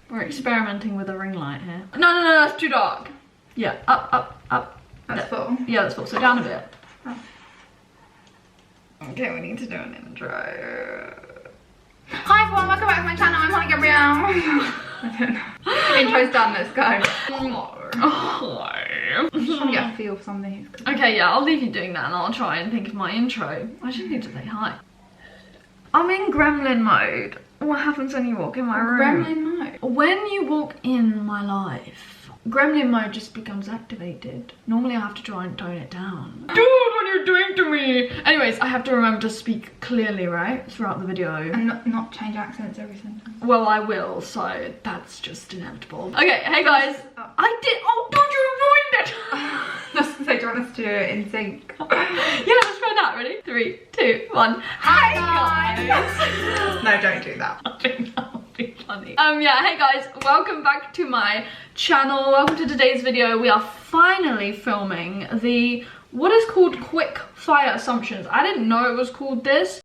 We're experimenting with a ring light here. No, that's too dark. Yeah, up. That's full. Yeah, that's full. So down a bit. Oh. Okay, we need to do an intro. Hi everyone, welcome back to my channel. I'm Gabrielle. I don't know. Intro's done, let's go. I'm just trying to get a feel for something. Okay, yeah, I'll leave you doing that and I'll try and think of my intro. I just need to say hi. I'm in gremlin mode. What happens when you walk in my room? Gremlin mode? When you walk in my life, gremlin mode just becomes activated. Normally I have to try and tone it down. Dude, what are you doing to me? Anyways, I have to remember to speak clearly, right? Throughout the video. And not change accents every sentence. Well, I will, so that's just inevitable. Okay, hey guys. Oh, don't you ruin it! I was gonna say, do you want us to do it in sync? Yeah, let's try that. Ready? 3, 2, 1. Hi guys! No, don't do that. I think that would be funny. Yeah, hey guys, welcome back to my channel. Welcome to today's video. We are finally filming what is called quick fire assumptions. I didn't know it was called this.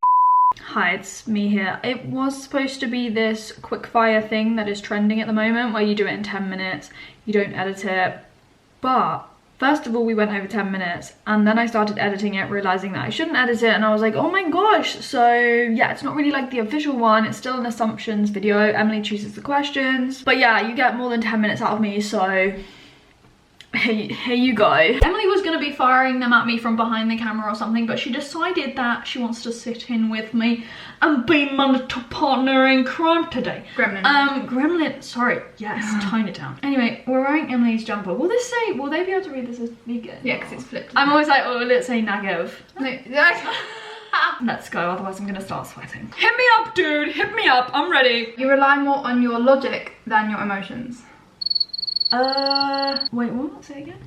Hi, it's me here. It was supposed to be this quick fire thing that is trending at the moment where you do it in 10 minutes, you don't edit it. But first of all, we went over 10 minutes and then I started editing it, realizing that I shouldn't edit it, and I was like, oh my gosh. So yeah, it's not really like the official one. It's still an assumptions video. Emily chooses the questions. But yeah, you get more than 10 minutes out of me, so here you go. Emily was going to be firing them at me from behind the camera or something, but she decided that she wants to sit in with me and be my little partner in crime today. Gremlin. Sorry, yes, tone it down. Anyway, we're wearing Emily's jumper. Will they be able to read this as vegan? Yeah, because it's flipped. I'm always like, oh, let's say Nagev. No, Let's go, otherwise I'm gonna start sweating. Hit me up, dude, hit me up, I'm ready. you rely more on your logic than your emotions. Wait, what? Say it again?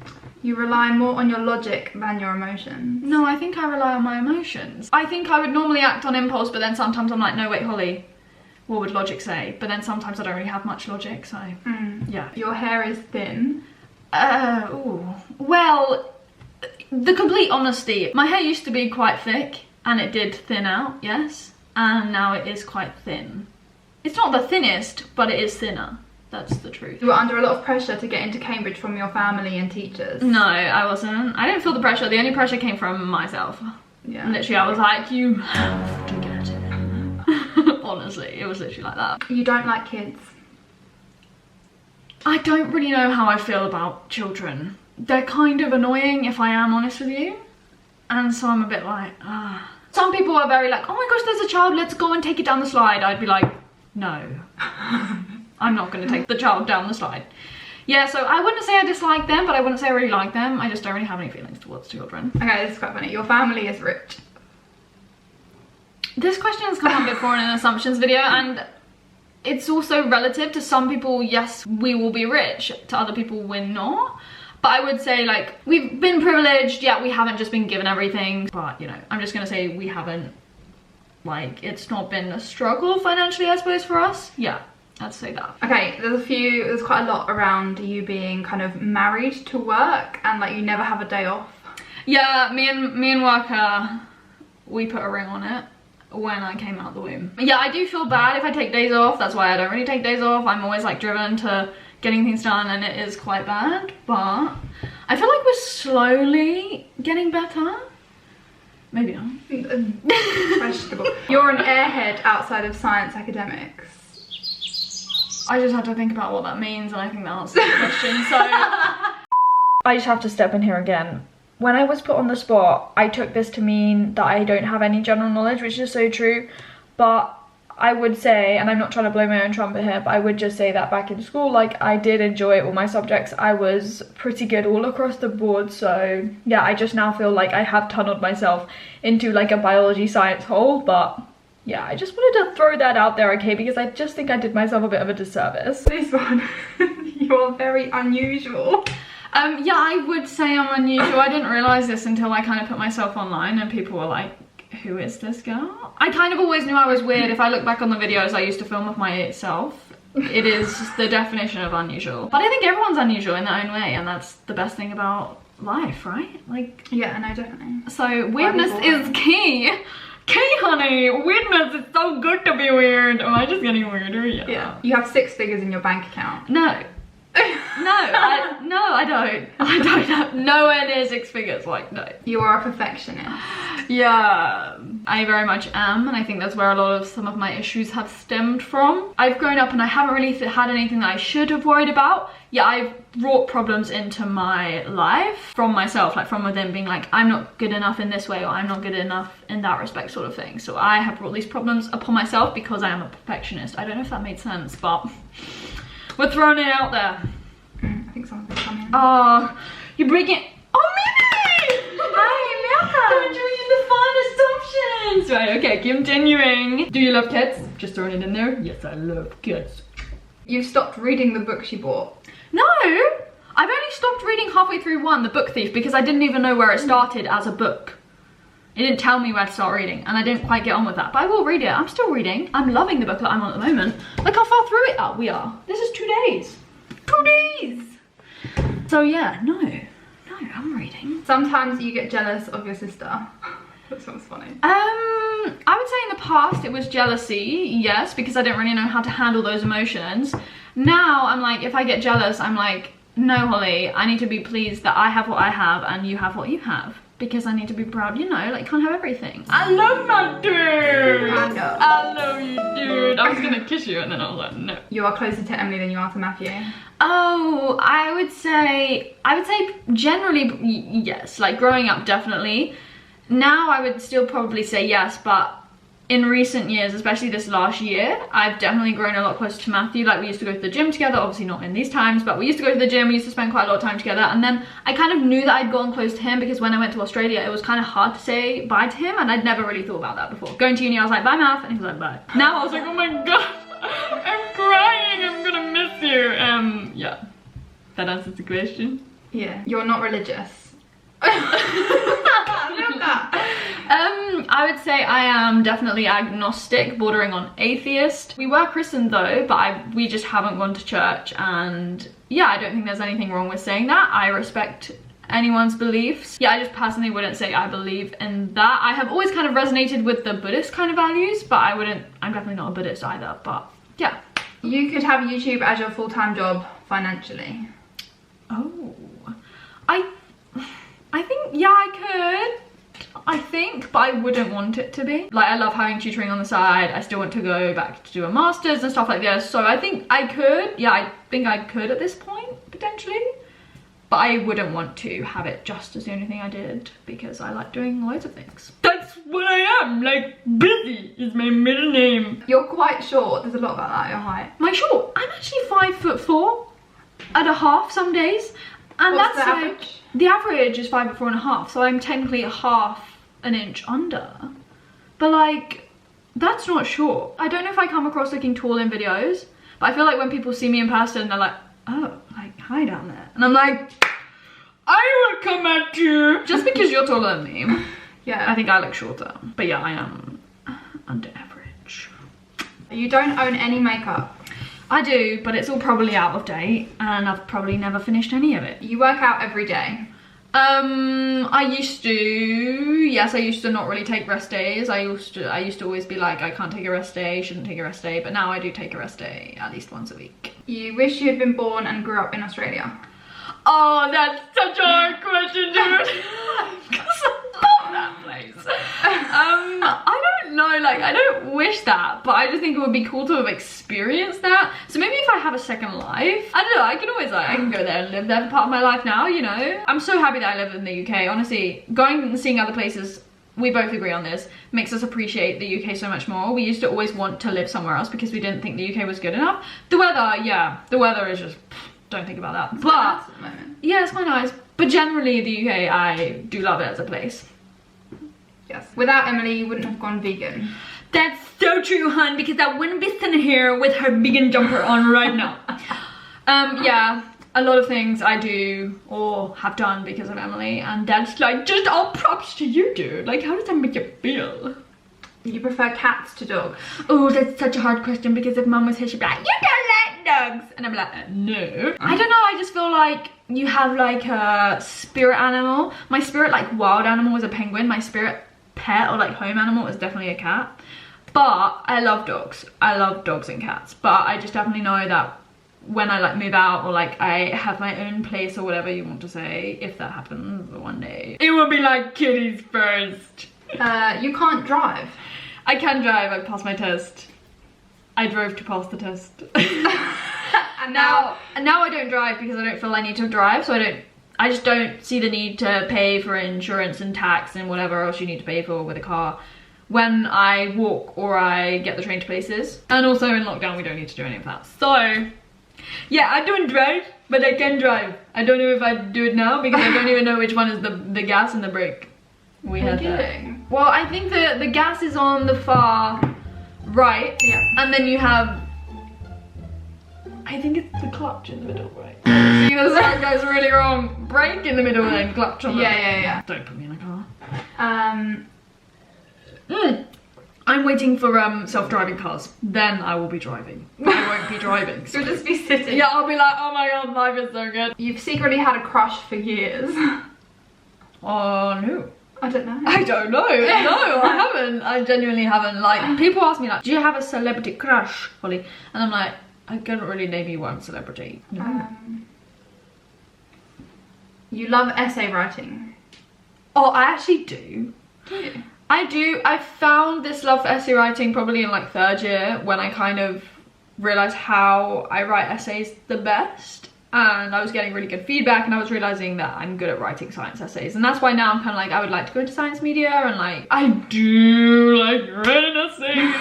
You rely more on your logic than your emotions. No, I think I rely on my emotions. I think I would normally act on impulse, but then sometimes I'm like, no, wait, Holly, what would logic say? But then sometimes I don't really have much logic, so yeah. Your hair is thin. Ooh. Well, the complete honesty, my hair used to be quite thick and it did thin out, yes, and now it is quite thin. It's not the thinnest, but it is thinner. That's the truth. You were under a lot of pressure to get into Cambridge from your family and teachers. No, I wasn't. I didn't feel the pressure. The only pressure came from myself. Yeah. Literally, I was like, you have to get in. Honestly, it was literally like that. You don't like kids. I don't really know how I feel about children. They're kind of annoying, if I am honest with you. And so I'm a bit like, ah. Some people are very like, oh my gosh, there's a child, let's go and take it down the slide. I'd be like, no. I'm not going to take the child down the slide. Yeah, so I wouldn't say I dislike them, but I wouldn't say I really like them. I just don't really have any feelings towards children. Okay, this is quite funny. Your family is rich. This question has come up before in an assumptions video, and it's also relative. To some people, yes, we will be rich. To other people, we're not. But I would say, like, we've been privileged. Yeah, we haven't just been given everything. But, you know, I'm just going to say we haven't, like, it's not been a struggle financially, I suppose, for us. Yeah. I'd say that. Okay, there's quite a lot around you being kind of married to work and like you never have a day off. Yeah, me and work, we put a ring on it when I came out the womb. Yeah, I do feel bad if I take days off. That's why I don't really take days off. I'm always like driven to getting things done, and it is quite bad, but I feel like we're slowly getting better. Maybe not. Vegetable. You're an airhead outside of science academics. I just have to think about what that means, and I think that answers the question, so I just have to step in here again. When I was put on the spot, I took this to mean that I don't have any general knowledge, which is so true, but I would say, and I'm not trying to blow my own trumpet here, but I would just say that back in school, like, I did enjoy all my subjects. I was pretty good all across the board, so yeah, I just now feel like I have tunneled myself into like a biology science hole, but yeah, I just wanted to throw that out there, okay, because I just think I did myself a bit of a disservice. This one, you're very unusual. Yeah, I would say I'm unusual. I didn't realise this until I kind of put myself online and people were like, who is this girl? I kind of always knew I was weird. If I look back on the videos I used to film of myself, it is the definition of unusual. But I think everyone's unusual in their own way, and that's the best thing about life, right? Like, yeah, no, definitely. So weirdness is key Okay, honey, weirdness is so good to be weird. Am I just getting weirder? Yeah. You have 6 figures in your bank account. No. I don't. I don't have nowhere near 6 figures, like, no. You are a perfectionist. Yeah, I very much am, and I think that's where a lot of some of my issues have stemmed from. I've grown up and I haven't really had anything that I should have worried about. Yeah, I've brought problems into my life from myself, like from within, being like, I'm not good enough in this way, or I'm not good enough in that respect, sort of thing. So I have brought these problems upon myself because I am a perfectionist. I don't know if that made sense, but we're throwing it out there. I think someone's coming. Oh, you're breaking. Oh, Mimi! Hi, welcome! Doing the fun assumptions! Right, okay, continuing. Do you love kids? Just throwing it in there. Yes, I love kids. You've stopped reading the books you bought. No! I've only stopped reading halfway through one, The Book Thief, because I didn't even know where it started as a book. It didn't tell me where to start reading, and I didn't quite get on with that. But I will read it. I'm still reading. I'm loving the book that I'm on at the moment. Look how far through it we are. This is 2 days. 2 days! So yeah, no, I'm reading. Sometimes you get jealous of your sister. That sounds funny. I would say in the past it was jealousy, yes, because I didn't really know how to handle those emotions. Now I'm like, if I get jealous, I'm like, no, Holly, I need to be pleased that I have what I have and you have what you have. Because I need to be proud, you know, like, can't have everything. I love my dude! I love you, dude. I was gonna kiss you and then I was like, no. You are closer to Emily than you are to Matthew. Oh, I would say generally, yes. Like, growing up, definitely. Now I would still probably say yes, but in recent years, especially this last year, I've definitely grown a lot closer to Matthew. Like, we used to go to the gym together, obviously not in these times, but we used to go to the gym, we used to spend quite a lot of time together, and then I kind of knew that I'd gotten close to him because when I went to Australia, it was kind of hard to say bye to him, and I'd never really thought about that before. Going to uni, I was like, bye, Math, and he was like, bye. Now I was like, oh my god, I'm crying, I'm gonna miss you. Yeah, that answers the question. Yeah, you're not religious. I would say I am definitely agnostic, bordering on atheist. We were christened though, but we just haven't gone to church, and yeah, I don't think there's anything wrong with saying that. I respect anyone's beliefs. Yeah, I just personally wouldn't say I believe in that. I have always kind of resonated with the Buddhist kind of values, but I'm definitely not a Buddhist either, but yeah. You could have YouTube as your full-time job financially. Oh, I think, yeah, I could. I think, but I wouldn't want it to be. Like, I love having tutoring on the side. I still want to go back to do a master's and stuff like this. So I think I could. Yeah, I think I could at this point, potentially. But I wouldn't want to have it just as the only thing I did, because I like doing loads of things. That's what I am, like, busy is my middle name. You're quite short. There's a lot about that, your height. My short? I'm actually 5'4.5" some days. And what's that's the like, average? The average is 5'4.5", so I'm technically half an inch under. But like, that's not short. I don't know if I come across looking tall in videos, but I feel like when people see me in person, they're like, oh, like, hi down there. And I'm like, I will come at you. Just because you're taller than me. Yeah. I think I look shorter. But yeah, I am under average. You don't own any makeup. I do, but it's all probably out of date, and I've probably never finished any of it. You work out every day. I used to, yes, I used to not really take rest days. I used to always be like, I can't take a rest day, shouldn't take a rest day, but now I do take a rest day at least once a week. You wish you had been born and grew up in Australia. Oh, that's such a hard question, dude. Because I love that place. I don't know, like, I don't wish that, but I just think it would be cool to have experienced that. So maybe if I have a second life, I don't know, I can always, like, I can go there and live there for part of my life now, you know? I'm so happy that I live in the UK, honestly. Going and seeing other places, we both agree on this, makes us appreciate the UK so much more. We used to always want to live somewhere else because we didn't think the UK was good enough. The weather, yeah, the weather is just, don't think about that. But nice at the moment. Yeah, it's quite nice. But generally, the UK, I do love it as a place. Yes. Without Emily, you wouldn't have gone vegan. That's so true, hun, because I wouldn't be sitting here with her vegan jumper on right now. Yeah, a lot of things I do or have done because of Emily, and that's like just all props to you, dude. Like, how does that make you feel? You prefer cats to dogs? Oh, that's such a hard question, because if mum was here, she'd be like, you don't like dogs, and I'm like, no. I don't know, I just feel like you have like a spirit animal. My spirit like wild animal was a penguin. My spirit pet or like home animal is definitely a cat. But I love dogs. I love dogs and cats. But I just definitely know that when I like move out or like I have my own place or whatever you want to say, if that happens one day, it will be like kitties first. You can't drive. I can drive. I passed my test. I drove to pass the test. And now I don't drive because I don't feel I need to drive, so I just don't see the need to pay for insurance and tax and whatever else you need to pay for with a car when I walk or I get the train to places. And also in lockdown we don't need to do any of that. So yeah, I don't drive, but I can drive. I don't know if I do it now because I don't even know which one is the gas and the brake. We had that. Well, I think the gas is on the far right. Yeah. And then you have, I think it's the clutch in the middle, right? See, the sound goes really wrong. Brake in the middle and then clutch on the yeah. Don't put me in a car. I'm waiting for self-driving cars. Then I will be driving. I won't be driving. You'll just be sitting. Yeah, I'll be like, oh my god, life is so good. You've secretly had a crush for years. Oh no. I don't know. I don't know. No, I haven't. I genuinely haven't. Like, people ask me like, do you have a celebrity crush, Holly? And I'm like, I can't really name you one celebrity. No. You love essay writing. Oh, I actually do. Do you? I do. I found this love for essay writing probably in like 3rd year when I kind of realised how I write essays the best. And I was getting really good feedback and I was realising that I'm good at writing science essays. And that's why now I'm kind of like, I would like to go into science media and like, I do like writing essays.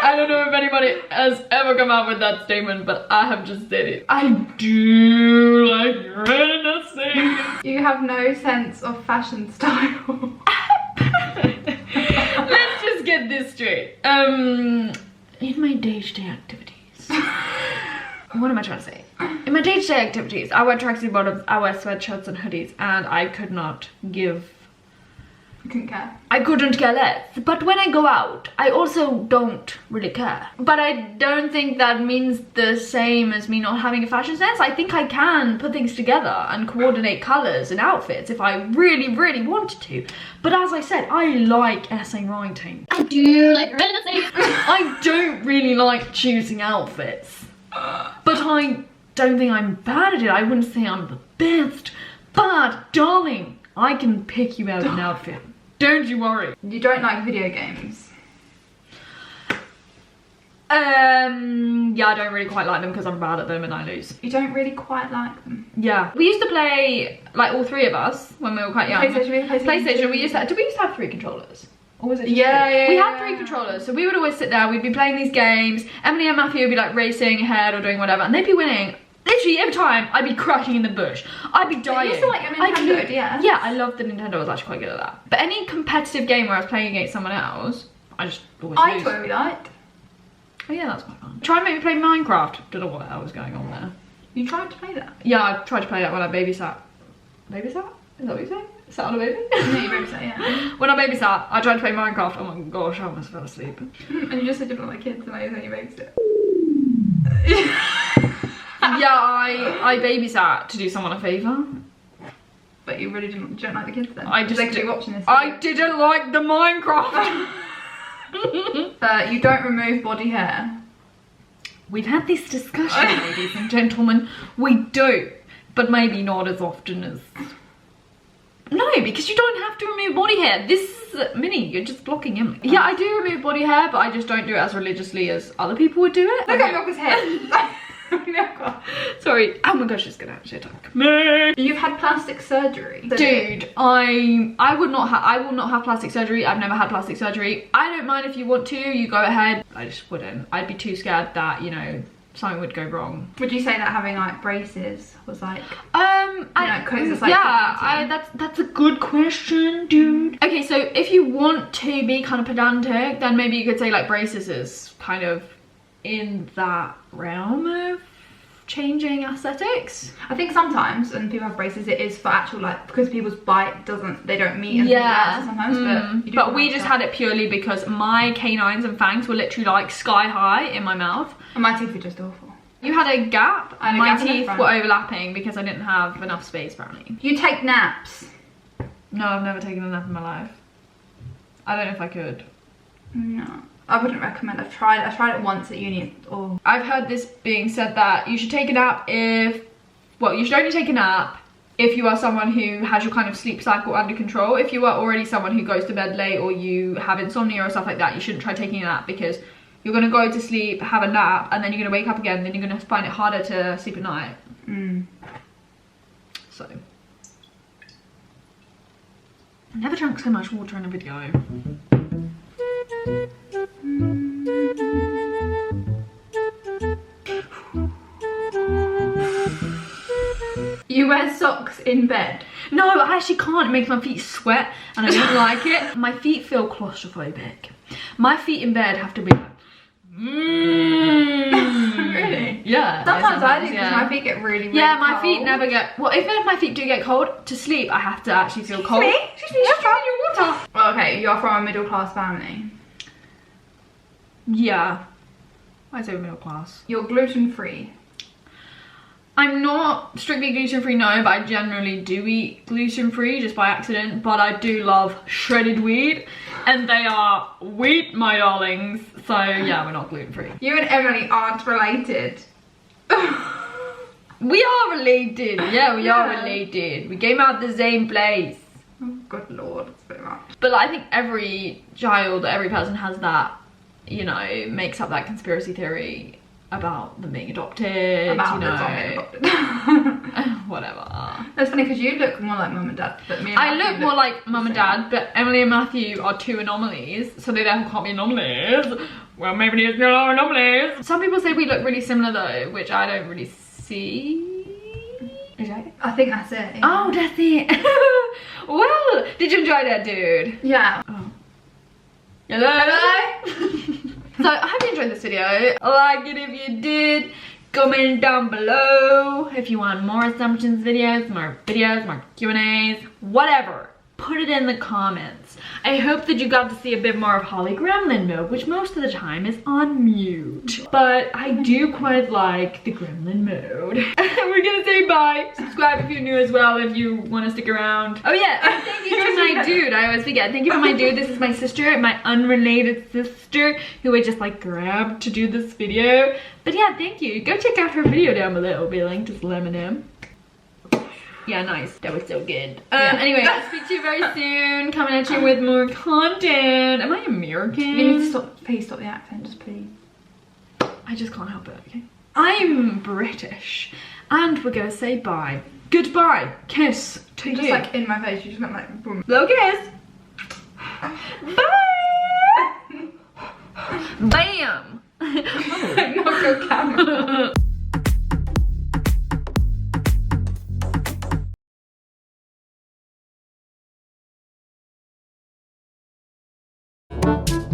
I don't know if anybody has ever come out with that statement, but I have just said it. I do like writing essays. You have no sense of fashion style. Let's just get this straight. In my day-to-day activities. What am I trying to say? In my day-to-day activities, I wear tracksuit bottoms, I wear sweatshirts and hoodies, and I could not give... You couldn't care? I couldn't care less. But when I go out, I also don't really care. But I don't think that means the same as me not having a fashion sense. I think I can put things together and coordinate colours and outfits if I really, really wanted to. But as I said, I like essay writing. I do like writing essays. I don't really like choosing outfits. But I don't think I'm bad at it. I wouldn't say I'm the best. But, darling, I can pick you out an outfit. Don't you worry. You don't like video games? Yeah, I don't really quite like them because I'm bad at them and I lose. You don't really quite like them? Yeah. We used to play, like all 3 of us, when we were quite young. PlayStation, we used to, did we used to have 3 controllers? Or was it just 2? We had 3 controllers, so we would always sit there, we'd be playing these games, Emily and Matthew would be like racing ahead or doing whatever, and they'd be winning. Literally every time, I'd be crashing in the bush. I'd be dying. You used to like your Nintendo, yeah? Yeah, I loved the Nintendo, I was actually quite good at that. But any competitive game where I was playing against someone else, I just always lose. I we liked. Oh yeah, that's quite fun. Try and make me play Minecraft. Don't know what the hell was going on there. You tried to play that? Yeah, I tried to play that when I babysat. Babysat? Is that what you say? Sat on a baby? No, you babysat, yeah. When I babysat, I tried to play Minecraft. Oh my gosh, I almost fell asleep. And you just said you don't like kids and I was only babysat. Yeah, I babysat to do someone a favour. But you really don't like the kids then? I just keep watching this. I didn't like the Minecraft. You don't remove body hair. We've had this discussion, ladies and gentlemen. We do, but maybe not as often as... No, because you don't have to remove body hair. This is Minnie, you're just blocking Emily. Yeah, I do remove body hair, but I just don't do it as religiously as other people would do it. Look at Milka's head. Sorry. Oh my gosh, it's gonna actually attack me. You've had plastic surgery. Dude, I will not have plastic surgery. I've never had plastic surgery. I don't mind if you want to, you go ahead. I just wouldn't. I'd be too scared that, you know, something would go wrong. Would you say that having like braces was like that's a good question, dude. Okay, so if you want to be kind of pedantic, then maybe you could say like braces is kind of in that realm of changing aesthetics. I think sometimes when people have braces it is for actual like because people's bite they don't meet and sometimes but we just had it purely because my canines and fangs were literally like sky high in my mouth. And my teeth were just awful. You had a gap. My teeth were overlapping because I didn't have enough space apparently. You take naps? No, I've never taken a nap in my life. I don't know if I could. No, I wouldn't recommend. I've tried it once at uni. Oh, I've heard this being said that you should take a nap you should only take a nap if you are someone who has your kind of sleep cycle under control. If you are already someone who goes to bed late or you have insomnia or stuff like that, you shouldn't try taking a nap, because you're going to go to sleep, have a nap, and then you're going to wake up again, and then you're going to find it harder to sleep at night. So, I never drank so much water in a video. You wear socks in bed? No, I actually can't. It makes my feet sweat and I don't like it. My feet feel claustrophobic. My feet in bed have to be like, Really? Yeah. Sometimes I do, because my feet get really, really yeah, my cold. feet never get, well, even if my feet do get cold, to sleep I have to actually feel cold. Excuse me, just drinking your water. Well, okay, you're from a middle class family. Yeah. I say middle class. You're gluten free. I'm not strictly gluten-free, no, but I generally do eat gluten-free just by accident. But I do love shredded wheat, and they are wheat, my darlings. So yeah, we're not gluten-free. You and Emily aren't related. We are related. Yeah, we are related. We came out the same place. Oh, good lord, it's a bit much. But I think every child, every person has that, you know, makes up that conspiracy theory about them being adopted, About you them know. being adopted. Whatever. That's funny, because you look more like mum and dad, but me and I Matthew look more like mum and dad, but Emily and Matthew are two anomalies, so they therefore can't be anomalies. Well, maybe they still are anomalies. Some people say we look really similar though, which I don't really see. Is that it? I think that's it. Oh, that's it. Well, did you enjoy that, dude? Yeah. Oh. Hello? So I hope you enjoyed this video. Like it if you did. Comment down below if you want more assumptions videos, more Q&As, whatever. Put it in the comments. I hope that you got to see a bit more of Holly Gremlin mode, which most of the time is on mute. But I do quite like the Gremlin mode. We're gonna say bye. Subscribe if you're new as well, if you want to stick around. Oh yeah, and thank you to my dude. I always forget. Thank you for my dude. This is my sister, my unrelated sister, who I just like grabbed to do this video. But yeah, thank you. Go check out her video down below. It'll be linked. Just Eminem. Yeah, nice. That was so good. Anyway, I'll speak to you very soon. Coming at you with more content. Am I American? You need to stop. Please stop the accent, just please. I just can't help it, okay? I'm British. And we're gonna say bye. Goodbye. Kiss to you. Just like in my face, you just went like boom. Blow kiss. Bye. Bam. Knock your camera.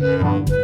Yeah.